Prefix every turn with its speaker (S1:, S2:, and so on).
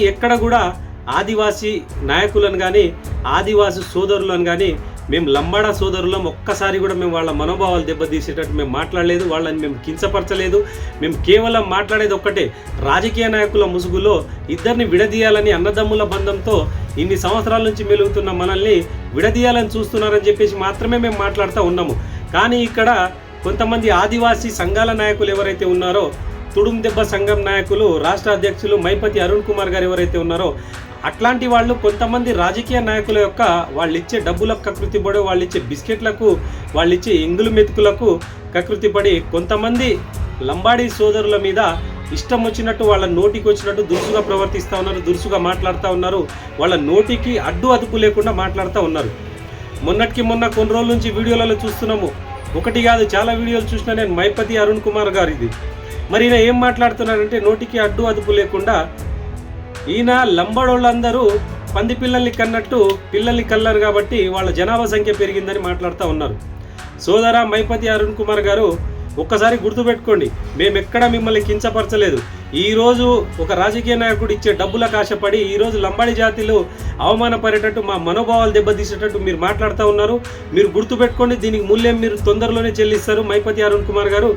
S1: ఎక్కడ కూడా ఆదివాసీ నాయకులను కానీ ఆదివాసీ సోదరులను కానీ మేము లంబాడా సోదరులం ఒక్కసారి కూడా మేము వాళ్ళ మనోభావాలు దెబ్బతీసేటట్టు మేము మాట్లాడలేదు, వాళ్ళని మేము కించపరచలేదు. మేము కేవలం మాట్లాడేది ఒక్కటే, రాజకీయ నాయకుల ముసుగులో ఇద్దరిని విడదీయాలని అన్నదమ్ముల బంధంతో ఇన్ని సంవత్సరాల నుంచి మెలుగుతున్న మనల్ని విడదీయాలని చూస్తున్నారని చెప్పేసి మాత్రమే మేము మాట్లాడుతూ ఉన్నాము. కానీ ఇక్కడ కొంతమంది ఆదివాసీ సంఘాల నాయకులు ఎవరైతే ఉన్నారో, తుడుం దెబ్బ సంఘం నాయకులు రాష్ట్ర అధ్యక్షులు మైపతి అరుణ్ కుమార్ గారు ఎవరైతే ఉన్నారో, అట్లాంటి వాళ్ళు కొంతమంది రాజకీయ నాయకుల యొక్క వాళ్ళు ఇచ్చే డబ్బులకు కకృతి పడి, వాళ్ళు ఇచ్చే బిస్కెట్లకు, వాళ్ళు ఇచ్చే ఎంగులు మెతుకులకు కకృతి పడి కొంతమంది లంబాడీ సోదరుల మీద ఇష్టం వచ్చినట్టు వాళ్ళ నోటికి వచ్చినట్టు దురుసుగా ప్రవర్తిస్తూ ఉన్నారు, దురుసుగా మాట్లాడుతూ ఉన్నారు. వాళ్ళ నోటికి అడ్డు అదుపు లేకుండా మాట్లాడుతూ ఉన్నారు. మొన్నటికి మొన్న కొన్ని రోజుల నుంచి వీడియోలలో చూస్తున్నాము, ఒకటి కాదు చాలా వీడియోలు చూసినా నేను, మైపతి అరుణ్ కుమార్ గారిది. మరి ఈయన ఏం మాట్లాడుతున్నారంటే, నోటికి అడ్డు అదుపు లేకుండా ఈయన లంబాడోళ్ళందరూ పంది పిల్లల్ని కన్నట్టు పిల్లల్ని కన్నారు కాబట్టి వాళ్ళ జనాభా సంఖ్య పెరిగిందని మాట్లాడుతూ ఉన్నారు. సోదరా మైపతి అరుణ్ కుమార్ గారు, ఒక్కసారి గుర్తుపెట్టుకోండి, మేమెక్కడ మిమ్మల్ని కించపరచలేదు. ఈరోజు ఒక రాజకీయ నాయకుడు ఇచ్చే డబ్బులకు ఆశపడి ఈరోజు లంబాడి జాతిలో అవమానపడేటట్టు, మా మనోభావాలు దెబ్బతీసేటట్టు మీరు మాట్లాడుతూ ఉన్నారు. మీరు గుర్తుపెట్టుకోండి, దీనికి మూల్యం మీరు తొందరలోనే చెల్లిస్తారు. మైపతి అరుణ్ కుమార్ గారు,